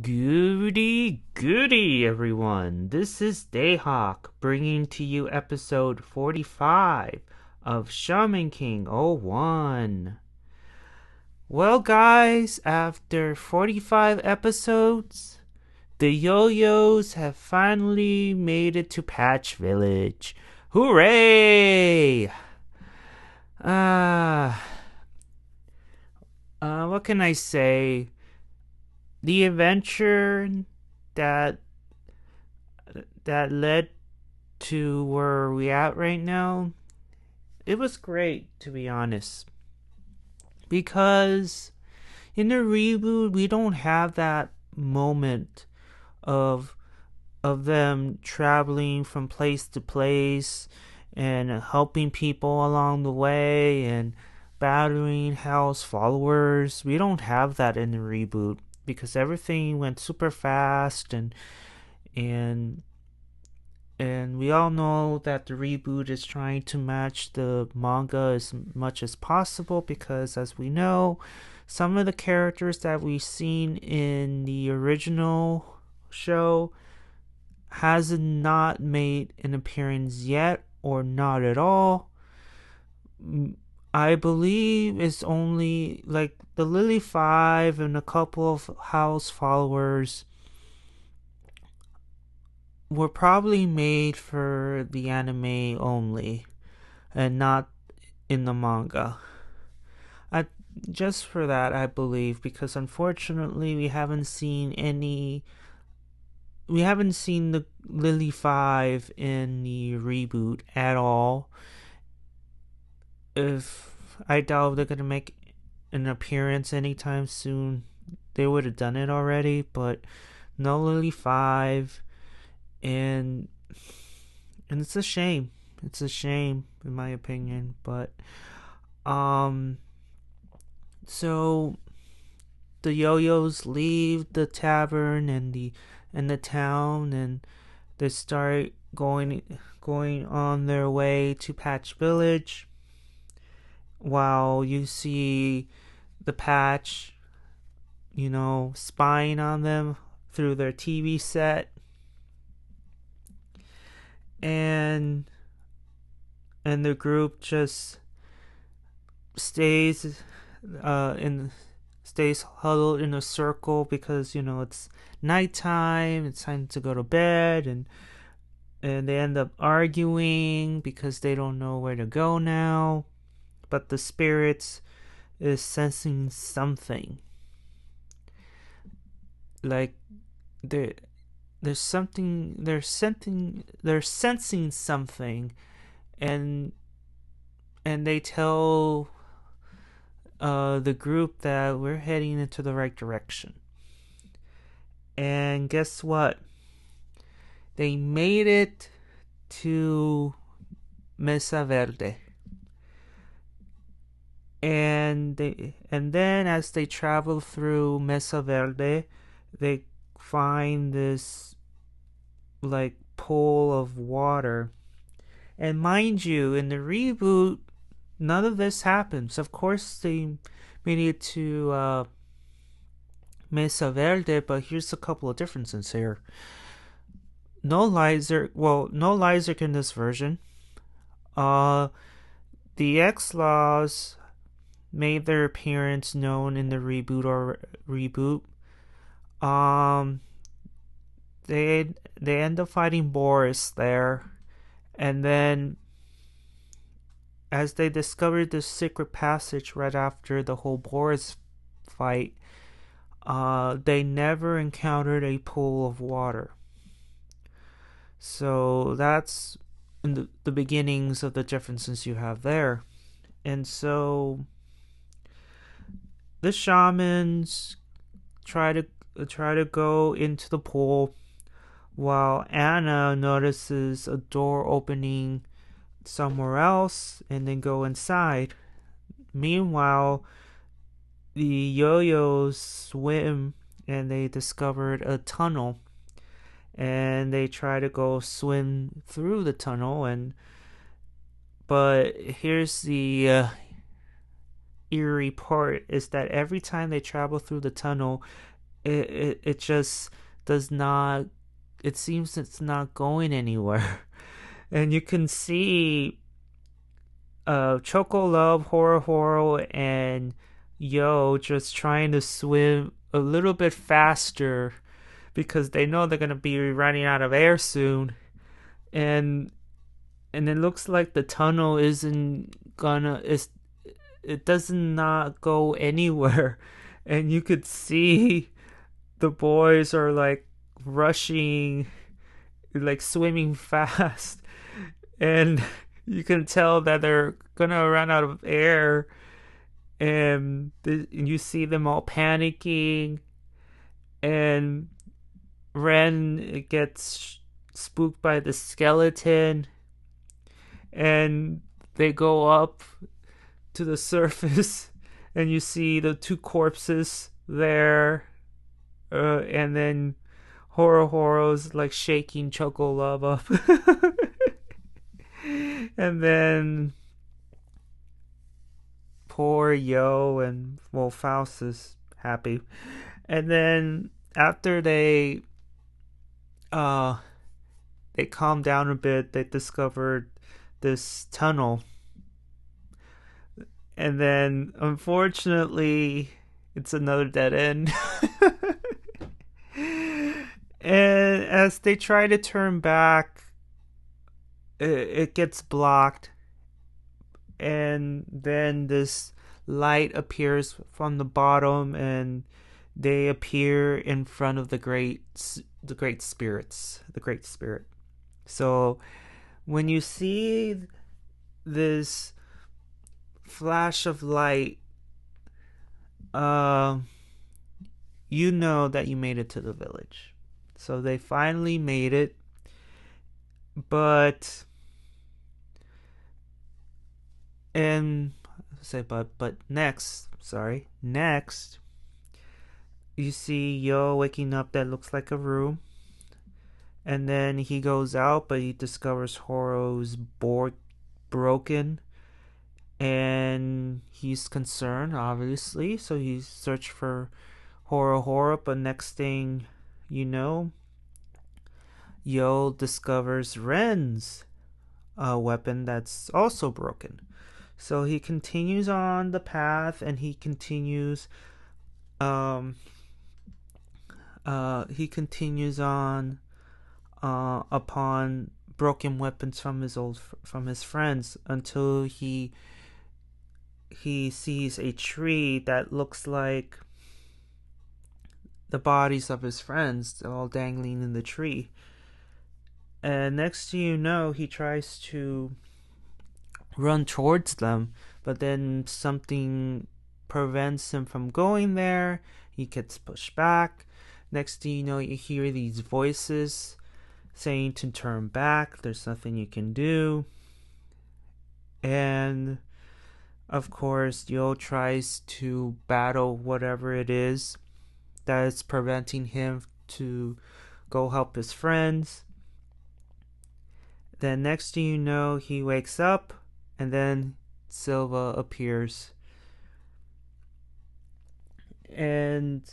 Goody goody, everyone. This is Dayhawk bringing to you episode 45 of Shaman King '01. Well, guys, after 45 episodes, the yo-yos have finally made it to Patch Village. Hooray! Ah, what can I say? The adventure that that led to where we at right now, it was great, to be honest. Because in the reboot we don't have that moment of them traveling from place to place and helping people along the way and battering Hal's followers. We don't have that in the reboot because everything went super fast and and we all know that the reboot is trying to match the manga as much as possible because, as we know, some of the characters that we've seen in the original show has not made an appearance yet or not at all. I believe it's only like the Lilly 5 and a couple of House followers were probably made for the anime only and not in the manga. I just for that I believe, because unfortunately we haven't seen the Lily 5 in the reboot at all. If I doubt they're gonna make an appearance anytime soon. They would have done it already, but no Lily 5, and it's a shame. It's a shame in my opinion, but so the yo-yos leave the tavern and the town, and they start going on their way to Patch Village, while you see the Patch, spying on them through their TV set, and the group just stays stays huddled in a circle because it's nighttime, it's time to go to bed, and they end up arguing because they don't know where to go now, but the spirits is sensing something, like there's something, they're sensing something, and they tell the group that we're heading into the right direction. And guess what? They made it to Mesa Verde. And then as they travel through Mesa Verde, they find this like pool of water. And mind you, in the reboot, none of this happens. Of course, they made it to Mesa Verde, but here's a couple of differences here. No Lyserg in this version. The X-Laws made their appearance known in the reboot. They end up fighting Boris there, and then as they discovered the secret passage right after the whole Boris fight, they never encountered a pool of water. So that's in the beginnings of the differences you have there. And so the shamans try to go into the pool, while Anna notices a door opening somewhere else and then go inside. Meanwhile, the yo-yos swim and they discovered a tunnel, and they try to go swim through the tunnel, but here's the eerie part, is that every time they travel through the tunnel, it just does not, it seems it's not going anywhere. And you can see Choco Love, Horo Horo, and Yo just trying to swim a little bit faster because they know they're gonna be running out of air soon. And it looks like the tunnel isn't gonna is it does not go anywhere. And you could see the boys are like rushing, like swimming fast, and you can tell that they're gonna run out of air. And you see them all panicking, and Ren gets spooked by the skeleton, and they go up to the surface, and you see the two corpses there, and then Horo Horo's like shaking Choco Love up. And then poor Yo, and well, Faust is happy. And then after uh they calm down a bit, they discovered this tunnel. And then unfortunately it's another dead end. And as they try to turn back, it gets blocked, and then this light appears from the bottom, and they appear in front of the great spirits, the great spirit. So when you see this flash of light, you know that you made it to the village. So they finally made it, but next you see Yo waking up that looks like a room, and then he goes out, but he discovers Horo's board broken, and he's concerned, obviously, so he searched for Horo Horo, but next thing you know, Yo discovers Ren's weapon that's also broken. So he continues on the path, and he continues on upon broken weapons from his friends, until he sees a tree that looks like the bodies of his friends all dangling in the tree. And next thing you know, he tries to run towards them, but then something prevents him from going there. He gets pushed back. Next thing you know, you hear these voices saying to turn back, there's nothing you can do. And of course, Yo tries to battle whatever it is that is preventing him to go help his friends. Then next thing you know, he wakes up, and then Silva appears. And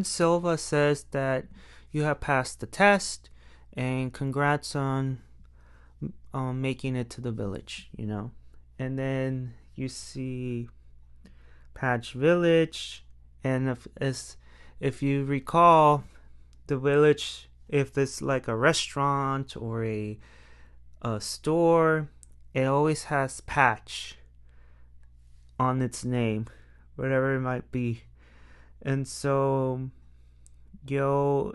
Silva says that you have passed the test, and congrats on making it to the village, you know. And then you see Patch Village, and if you recall, the village, if it's like a restaurant or a store, it always has Patch on its name, whatever it might be. And so Yo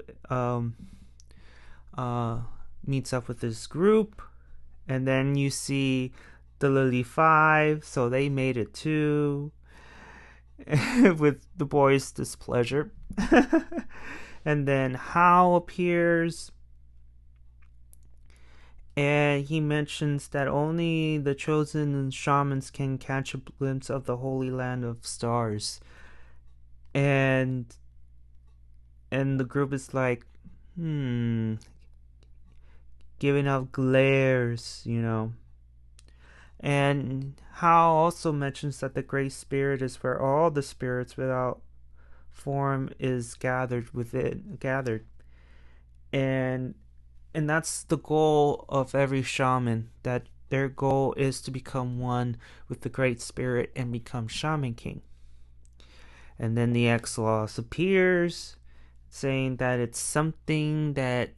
meets up with this group, and then you see the Lilly 5, so they made it too, with the boys' displeasure. And then Hao appears, and he mentions that only the chosen and shamans can catch a glimpse of the holy land of stars. And the group is like, giving out glares, you know. And Hao also mentions that the Great Spirit is where all the spirits without form is gathered, and and that's the goal of every shaman, that their goal is to become one with the Great Spirit and become Shaman King. And then the X-Loss appears, saying that it's something that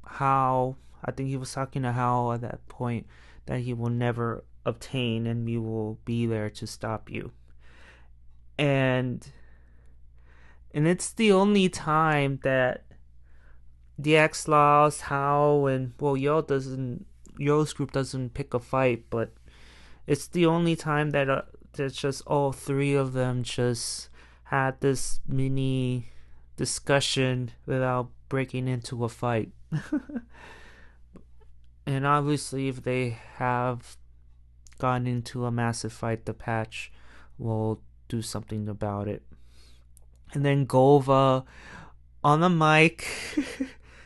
How, I think he was talking to Hal at that point, that he will never obtain, and we will be there to stop you. And it's the only time that the X-Laws, Hal, and well, Yo's group doesn't pick a fight, but it's the only time that there's just all three of them just had this mini discussion without breaking into a fight. And obviously, if they have gotten into a massive fight, the patch will do something about it. And then Gova on the mic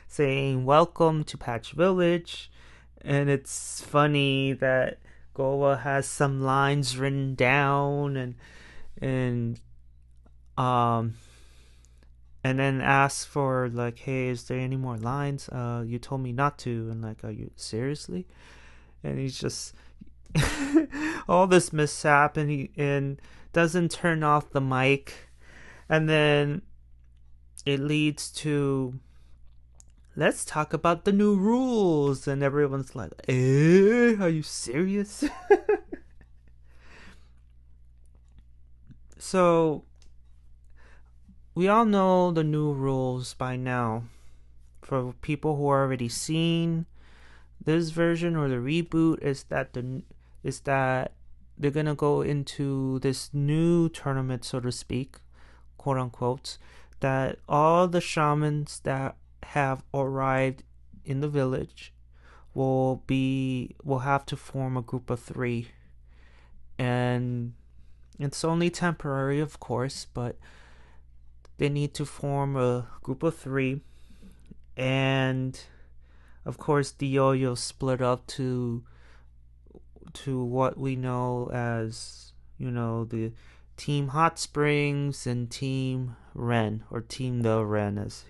saying, "Welcome to Patch Village." And it's funny that Gova has some lines written down, and then asks for, like, "Hey, is there any more lines? You told me not to." And like, "Are you seriously?" And he's just all this mishap, and he doesn't turn off the mic, and then it leads to, "Let's talk about the new rules," and everyone's like, are you serious?" So we all know the new rules by now. For people who are already seen this version or the reboot, is that they're gonna go into this new tournament, so to speak, quote unquote, that all the shamans that have arrived in the village will have to form a group of 3, and it's only temporary, of course, but they need to form a group of 3, and of course the yo-yo split up to what we know as, the Team Hot Springs and Team Ren, or Team the Ren, as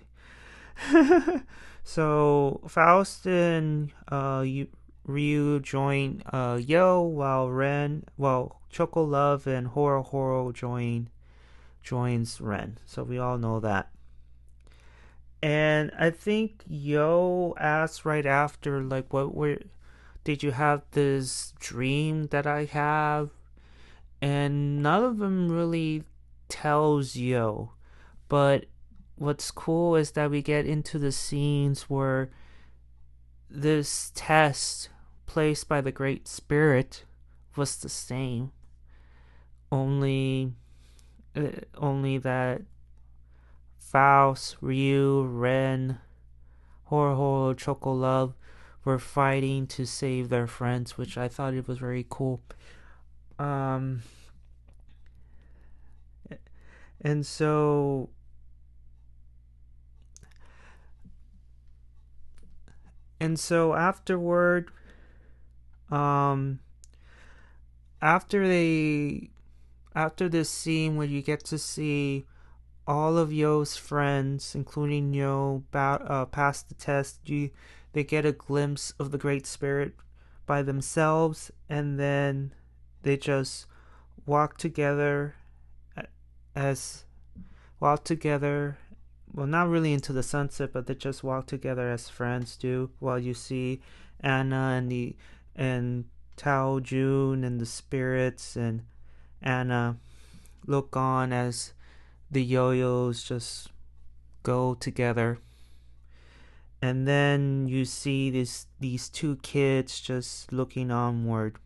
so Faust and Ryu join Yo, while Choco Love and Horo joins Ren. So we all know that. And I think Yo asked right after, like, did you have this dream that I have? And none of them really tells Yo. But what's cool is that we get into the scenes where this test placed by the Great Spirit was the same. Only that Faust, Ryu, Ren, Horo, Choco Love were fighting to save their friends, which I thought it was very cool. And so afterward, after this scene where you get to see all of Yo's friends, including Yo, pass the test, they get a glimpse of the Great Spirit by themselves, and then they just walk together, well, not really into the sunset, but they just walk together as friends do, while you see Anna and Tao Jun and the spirits and Anna look on as the yo-yos just go together. And then you see these 2 kids just looking onward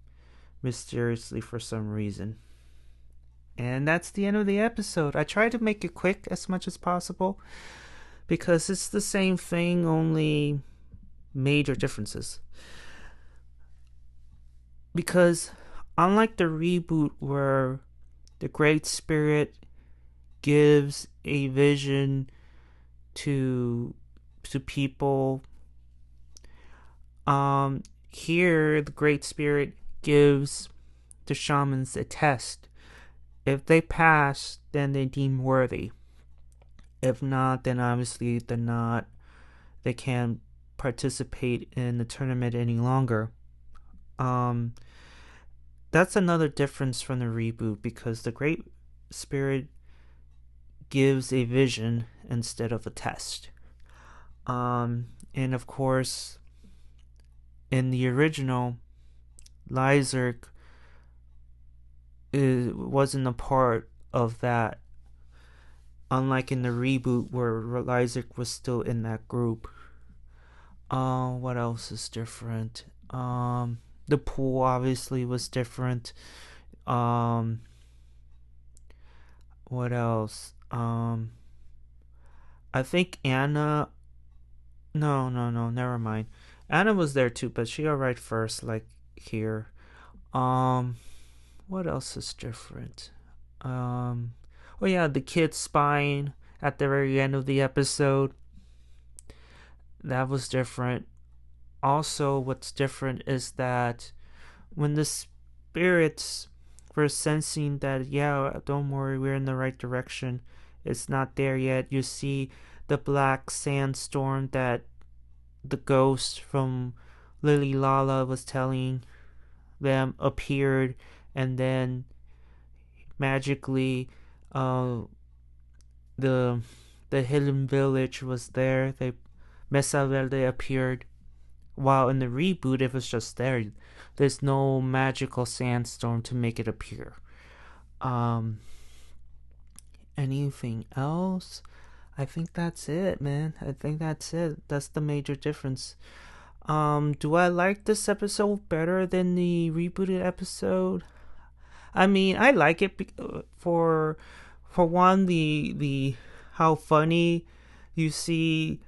mysteriously for some reason. And that's the end of the episode. I tried to make it quick as much as possible, because it's the same thing, only major differences. Because unlike the reboot where the Great Spirit gives a vision to people, here the Great Spirit gives the shamans a test. If they pass, then they deem worthy. If not, then obviously they can't participate in the tournament any longer. Um, that's another difference from the reboot, because the Great Spirit gives a vision instead of a test. And of course, in the original, Lyserg wasn't a part of that, unlike in the reboot where Lyserg was still in that group. What else is different? The pool obviously was different. Um, what else? I think Anna. No, no, no. Never mind. Anna was there too, but she arrived first, like here. Um, what else is different? Um, oh yeah, the kid spying at the very end of the episode. That was different. Also, what's different is that when the spirits were sensing that, yeah, don't worry, we're in the right direction, it's not there yet, you see the black sandstorm that the ghost from Lilly Lala was telling them appeared, and then magically uh, the the hidden village was there. Mesa Verde appeared, while in the reboot it was just there. There's no magical sandstorm to make it appear. Um, anything else? I think that's it, man. I think that's it. That's the major difference. Do I like this episode better than the rebooted episode? I mean, I like it for one, the how funny you see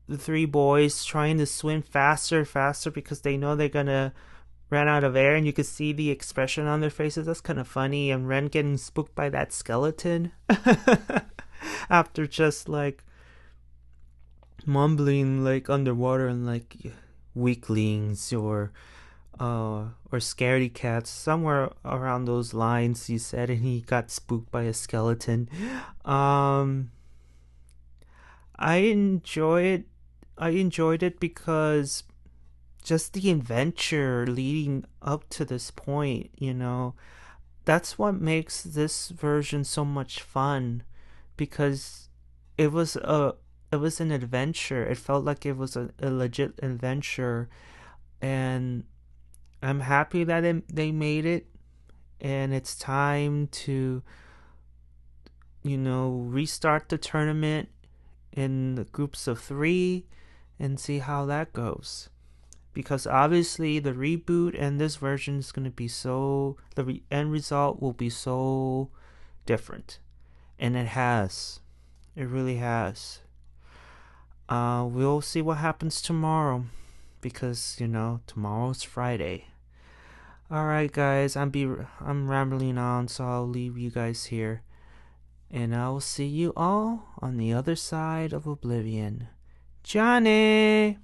the three boys trying to swim faster because they know they're gonna run out of air, and you can see the expression on their faces. That's kind of funny. And Ren getting spooked by that skeleton after just like mumbling like underwater and like weaklings or scaredy cats, somewhere around those lines he said, and he got spooked by a skeleton. um I enjoy it. I enjoyed it because just the adventure leading up to this point, that's what makes this version so much fun, because it was a it was an adventure. It felt like it was a legit adventure, and I'm happy that they made it. And it's time to restart the tournament in the groups of 3 and see how that goes, because obviously the reboot and this version is going to be the end result will be so different, and it really has. We'll see what happens tomorrow, because tomorrow's Friday. All right, guys, I'm rambling on, so I'll leave you guys here, and I'll see you all on the other side of oblivion. Johnny!